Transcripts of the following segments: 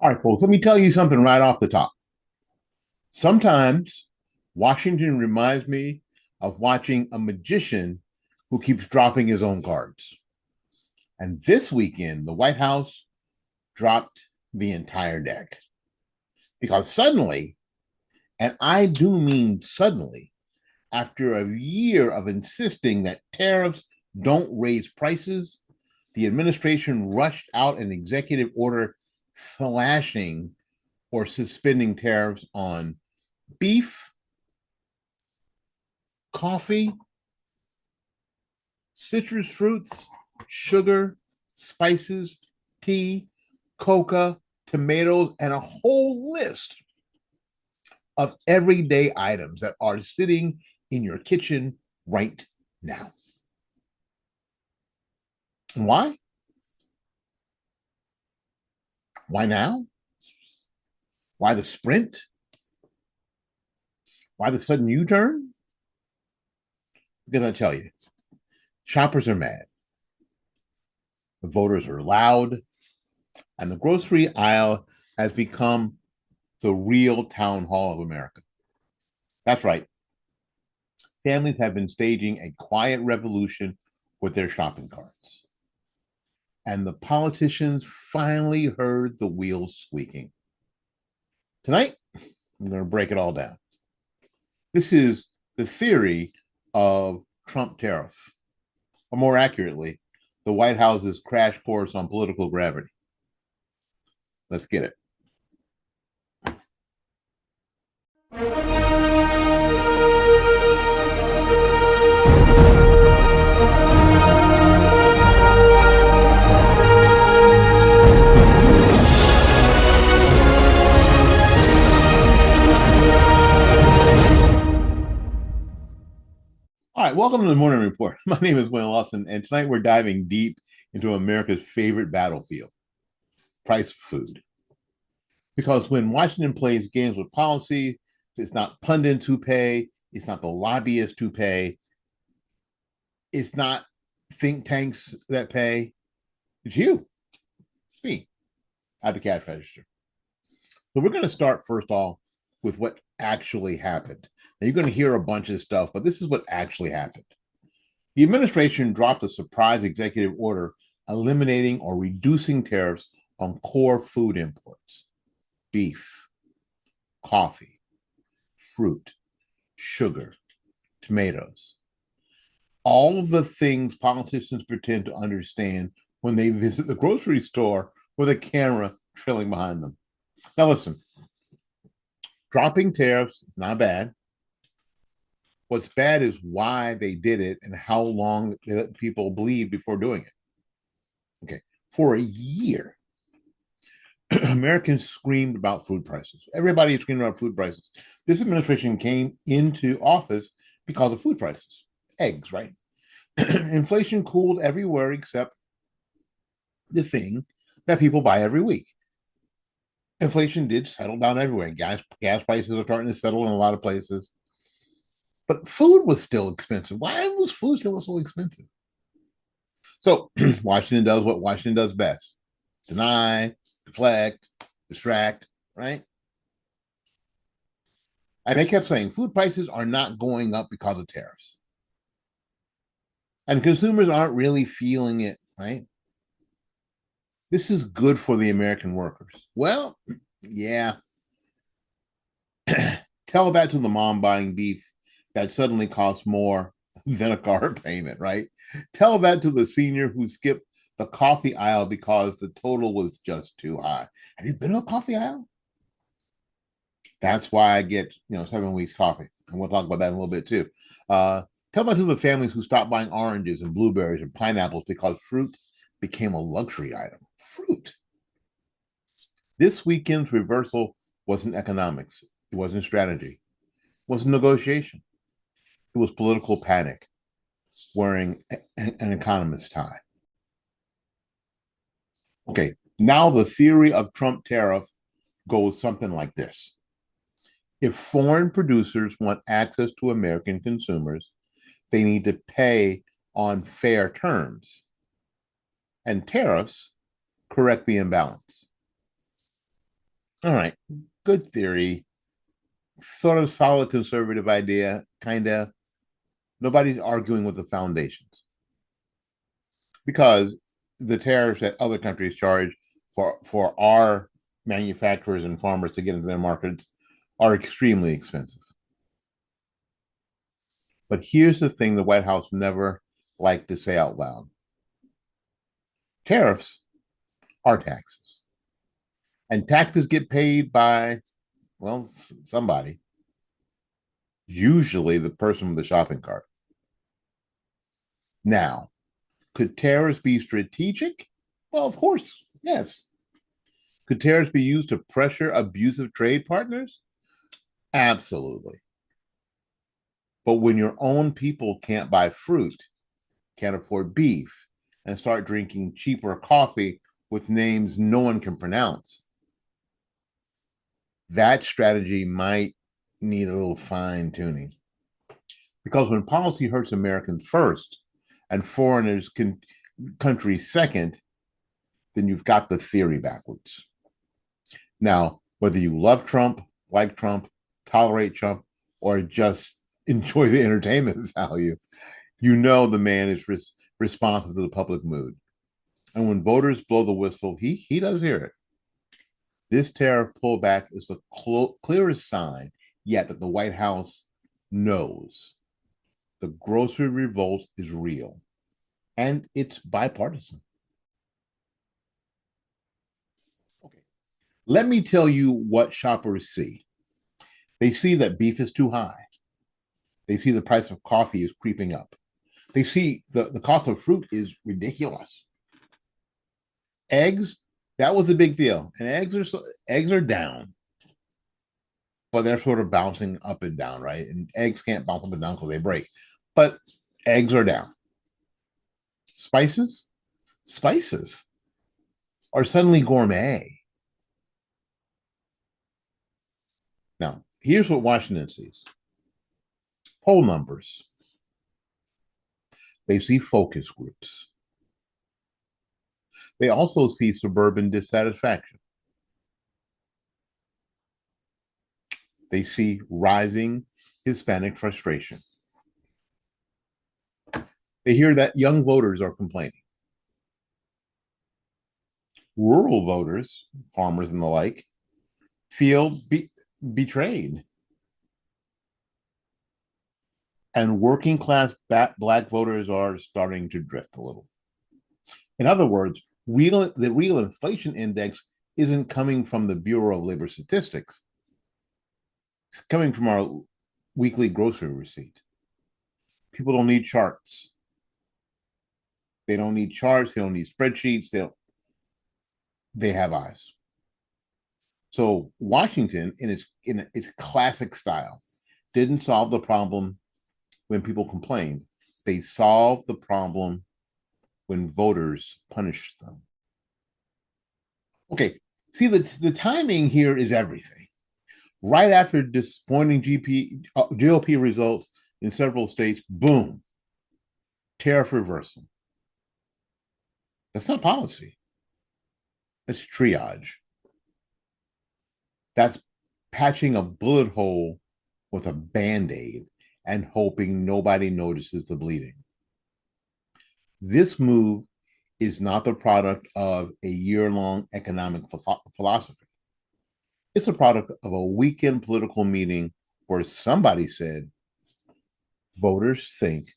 All right, folks, let me tell you something right off the top. Sometimes Washington reminds me of watching a magician who keeps dropping his own cards. And this weekend, the White House dropped the entire deck because suddenly, and I do mean suddenly, after a year of insisting that tariffs don't raise prices, the administration rushed out an executive order slashing or suspending tariffs on beef, coffee, citrus fruits, sugar, spices, tea, coca, tomatoes, and a whole list of everyday items that are sitting in your kitchen right now. Why? Why now? Why the sprint? Why the sudden U turn? Because I tell you, shoppers are mad, the voters are loud, and the grocery aisle has become the real town hall of America. That's right. Families have been staging a quiet revolution with their shopping carts. And the politicians finally heard the wheels squeaking. Tonight, I'm going to break it all down. This is the theory of Trump tariff, or more accurately, the White House's crash course on political gravity. Let's get it. All right, welcome to the Morning Report. My name is Willie Lawson, and tonight we're diving deep into America's favorite battlefield, price of food. Because when Washington plays games with policy, it's not pundits who pay, it's not the lobbyists who pay, it's not think tanks that pay, it's you, it's me, at the cash register. So we're going to start first off with what actually happened. Now you're going to hear a bunch of stuff, but this is what actually happened. The administration dropped a surprise executive order eliminating or reducing tariffs on core food imports: beef, coffee, fruit, sugar, tomatoes. All of the things politicians pretend to understand when they visit the grocery store with a camera trailing behind them. Now, listen, dropping tariffs is not bad. What's bad is why they did it and how long people bleed before doing it. Okay, for a year, Americans screamed about food prices. Everybody screamed about food prices. This administration came into office because of food prices. Eggs, right? Inflation cooled everywhere except the thing that people buy every week. Inflation did settle down everywhere. Gas prices are starting to settle in a lot of places. But food was still expensive. Why was food still so expensive? So Washington does what Washington does best: deny, deflect, distract, right? And they kept saying food prices are not going up because of tariffs. And consumers aren't really feeling it, right? This is good for the American workers. Well, yeah. Tell that to the mom buying beef that suddenly costs more than a car payment, right? Tell that to the senior who skipped the coffee aisle because the total was just too high. Have you been to a coffee aisle? That's why I get 7 weeks coffee, and we'll talk about that in a little bit too. Tell that to the families who stopped buying oranges and blueberries and pineapples because fruit became a luxury item. Fruit. This weekend's reversal wasn't economics. It wasn't strategy. It wasn't negotiation. It was political panic wearing an economist's tie. Okay, now the theory of Trump tariff goes something like this. If foreign producers want access to American consumers, they need to pay on fair terms, and tariffs correct the imbalance. All right, good theory, sort of solid conservative idea, kind of. Nobody's arguing with the foundations because the tariffs that other countries charge for our manufacturers and farmers to get into their markets are extremely expensive. But here's the thing the White House never liked to say out loud: tariffs are taxes, and taxes get paid by, well, somebody, usually the person with the shopping cart. Now, could tariffs be strategic? Well, of course, yes. Could tariffs be used to pressure abusive trade partners? Absolutely. But when your own people can't buy fruit, can't afford beef, and start drinking cheaper coffee with names no one can pronounce, that strategy might need a little fine tuning. Because when policy hurts Americans first and countries second, then you've got the theory backwards. Now, whether you love Trump, like Trump, tolerate Trump, or just enjoy the entertainment value, you know the man is responsive to the public mood. And when voters blow the whistle, he does hear it. This tariff pullback is the clearest sign yet that the White House knows the grocery revolt is real and it's bipartisan. Okay. Let me tell you what shoppers see. They see that beef is too high. They see the price of coffee is creeping up. They see the cost of fruit is ridiculous. Eggs, that was a big deal. And eggs are down, but they're sort of bouncing up and down, right? And eggs can't bounce up and down because they break. But eggs are down. Spices, spices are suddenly gourmet. Now, here's what Washington sees: poll numbers. They see focus groups. They also see suburban dissatisfaction. They see rising Hispanic frustration. They hear that young voters are complaining. Rural voters, farmers and the like, feel betrayed. And working class black voters are starting to drift a little. In other words, the real inflation index isn't coming from the Bureau of Labor Statistics. It's coming from our weekly grocery receipt. People don't need charts. They don't need charts. They don't need spreadsheets. They have eyes. So Washington, in its classic style, didn't solve the problem when people complained. They solved the problem when voters punished them. Okay, see, the timing here is everything. Right after disappointing GOP results in several states, boom, tariff reversal. That's not policy. That's triage. That's patching a bullet hole with a band-aid and hoping nobody notices the bleeding. This move is not the product of a year-long economic philosophy. It's a product of a weekend political meeting where somebody said, voters think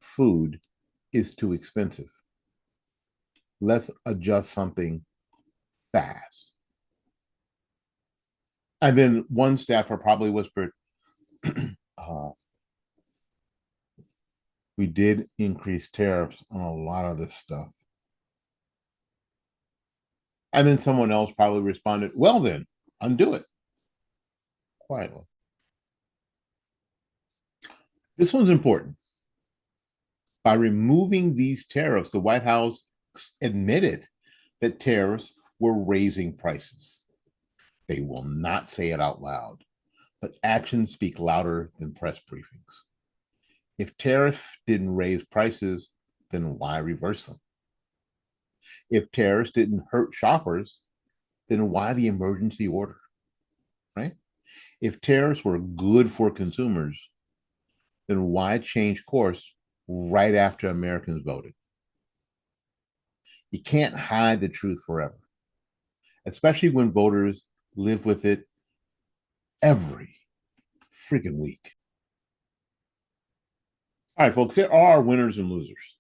food is too expensive. Let's adjust something fast. And then one staffer probably whispered, we did increase tariffs on a lot of this stuff. And then someone else probably responded, well, then, undo it quietly. This one's important. By removing these tariffs, the White House admitted that tariffs were raising prices. They will not say it out loud, but actions speak louder than press briefings. If tariff didn't raise prices, then why reverse them? If tariffs didn't hurt shoppers, then why the emergency order? right? If tariffs were good for consumers, then why change course right after Americans voted? You can't hide the truth forever, especially when voters live with it every freaking week. All right, folks, there are winners and losers.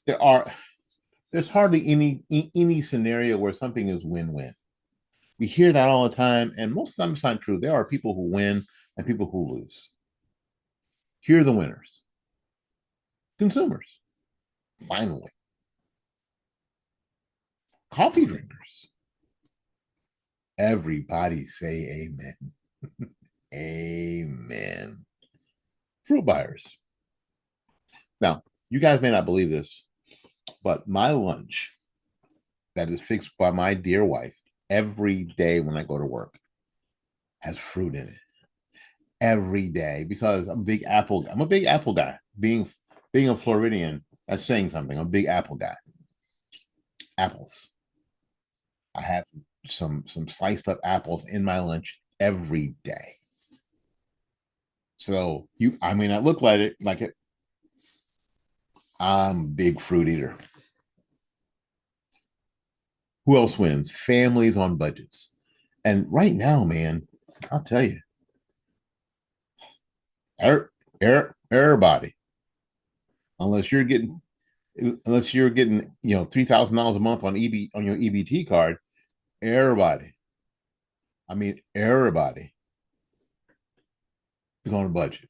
There are there's hardly any scenario where something is win-win. We hear that all the time, and most of the time it's not true. There are people who win and people who lose. Here are the winners. Consumers, finally. Coffee drinkers. Everybody say amen. Amen. Fruit buyers. Now, you guys may not believe this, but my lunch that is fixed by my dear wife every day when I go to work has fruit in it. Every day, because I'm a big apple guy. Being a Floridian, that's saying something. I'm a big apple guy. Apples. I have some sliced up apples in my lunch every day. So I mean, I look like it. I'm a big fruit eater. Who else wins? Families on budgets. And right now, man, I'll tell you, everybody, unless you're getting $3,000 a month on your EBT card, everybody, I mean everybody is on a budget.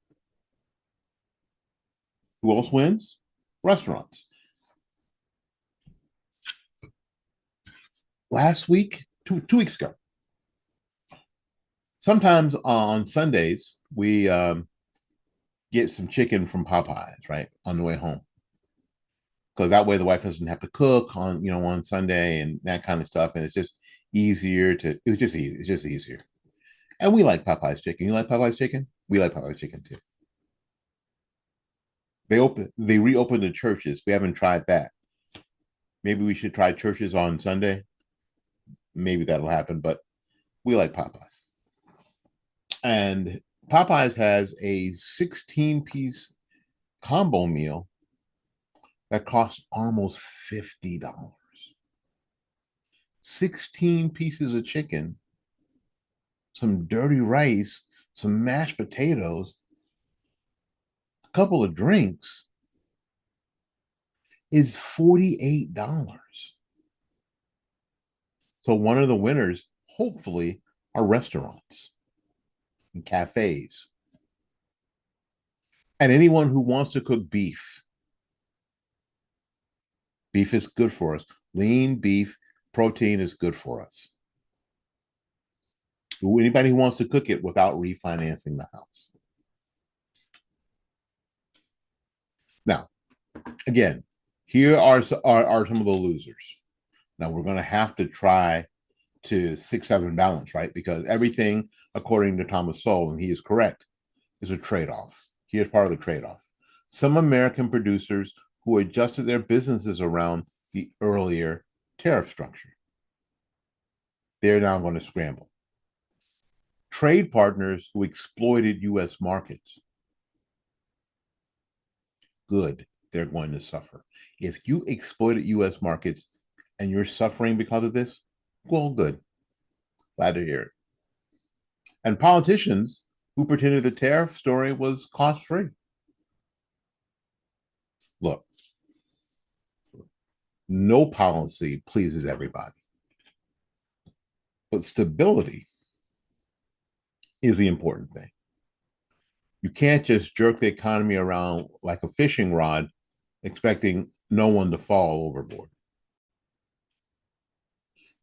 Who else wins? Restaurants. Last week, two weeks ago, sometimes on Sundays we get some chicken from Popeyes, right, on the way home, because that way the wife doesn't have to cook on Sunday and that kind of stuff, and it's just easier to. It was just easy. It's just easier, and we like Popeyes chicken. You like Popeyes chicken? We like Popeyes chicken too. They reopened the churches. We haven't tried that. Maybe we should try churches on Sunday. Maybe that'll happen, but we like Popeyes. And Popeyes has a 16-piece combo meal that costs almost $50. 16 pieces of chicken, some dirty rice, some mashed potatoes, a couple of drinks is $48. So one of the winners, hopefully, are restaurants and cafes. And anyone who wants to cook beef. Beef is good for us. Lean beef protein is good for us. Anybody who wants to cook it without refinancing the house. Now, again, here are some of the losers. Now we're going to have to try to 6-7 balance, right? Because everything, according to Thomas Sowell, and he is correct, is a trade-off. Here's part of the trade-off. Some American producers who adjusted their businesses around the earlier tariff structure, they're now going to scramble. Trade partners who exploited U.S. markets, good, they're going to suffer. If you exploited U.S. markets and you're suffering because of this, well, good. Glad to hear it. And politicians who pretended the tariff story was cost-free. Look, no policy pleases everybody, but stability is the important thing. You can't just jerk the economy around like a fishing rod, expecting no one to fall overboard.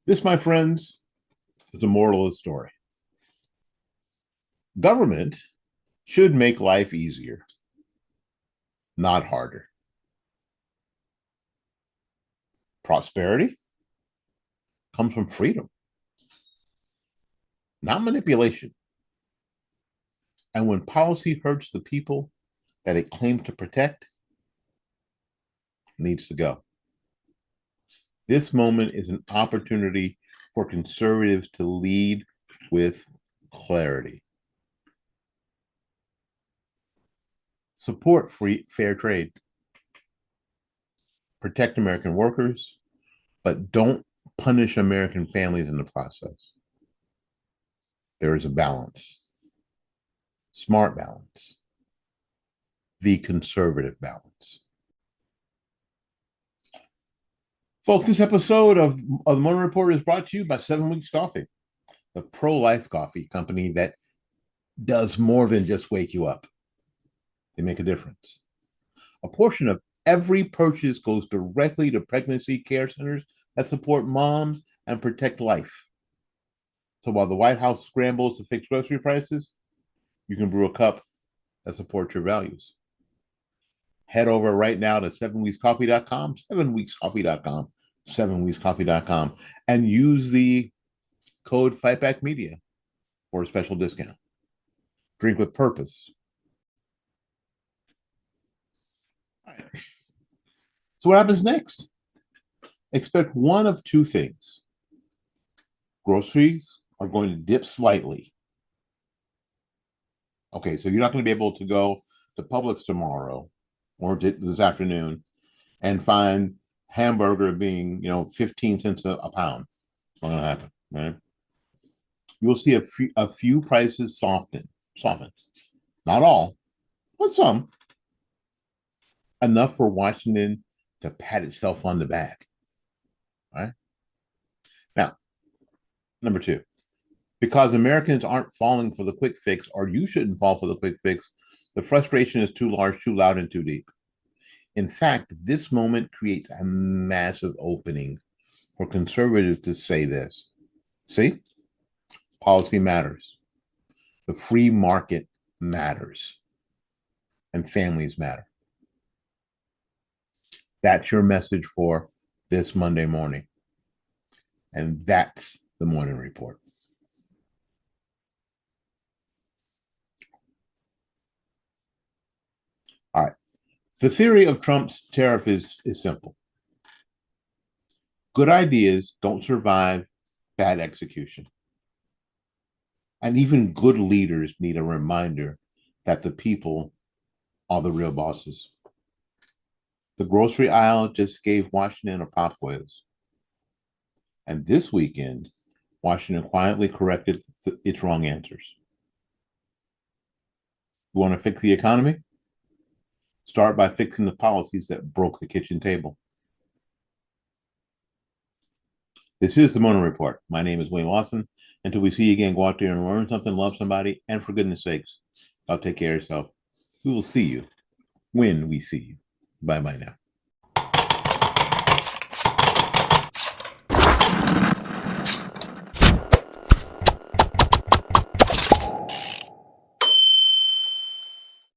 This, my friends, is the moral of the story. Government should make life easier, not harder. Prosperity comes from freedom, not manipulation. And when policy hurts the people that it claims to protect, it needs to go. This moment is an opportunity for conservatives to lead with clarity. Support fair trade. Protect American workers, but don't punish American families in the process. There is a balance, smart balance, the conservative balance. Folks, this episode of the Morning Report is brought to you by 7 Weeks Coffee, the pro-life coffee company that does more than just wake you up. They make a difference. A portion of every purchase goes directly to pregnancy care centers that support moms and protect life. So while the White House scrambles to fix grocery prices, you can brew a cup that supports your values. Head over right now to 7weekscoffee.com, 7weekscoffee.com, 7weekscoffee.com, and use the code FightbackMedia for a special discount. Drink with purpose. All right. So what happens next? Expect one of two things. Groceries are going to dip slightly. Okay, so you're not going to be able to go to Publix tomorrow or this afternoon and find hamburger being, 15 cents a pound. It's not going to happen, right? You'll see a few prices soften. Not all, but some. Enough for Washington to pat itself on the back. Right? Now, number two, because Americans aren't falling for the quick fix, or you shouldn't fall for the quick fix, the frustration is too large, too loud, and too deep. In fact, this moment creates a massive opening for conservatives to say this. See? Policy matters. The free market matters. And families matter. That's your message for this Monday morning. And that's the Morning Report. All right. The theory of Trump's tariff is simple. Good ideas don't survive bad execution. And even good leaders need a reminder that the people are the real bosses. The grocery aisle just gave Washington a pop quiz. And this weekend, Washington quietly corrected its wrong answers. You want to fix the economy? Start by fixing the policies that broke the kitchen table. This is the Morning Report. My name is Willie Lawson. Until we see you again, go out there and learn something, love somebody, and for goodness sakes, take care of yourself. We will see you when we see you. Bye-bye now.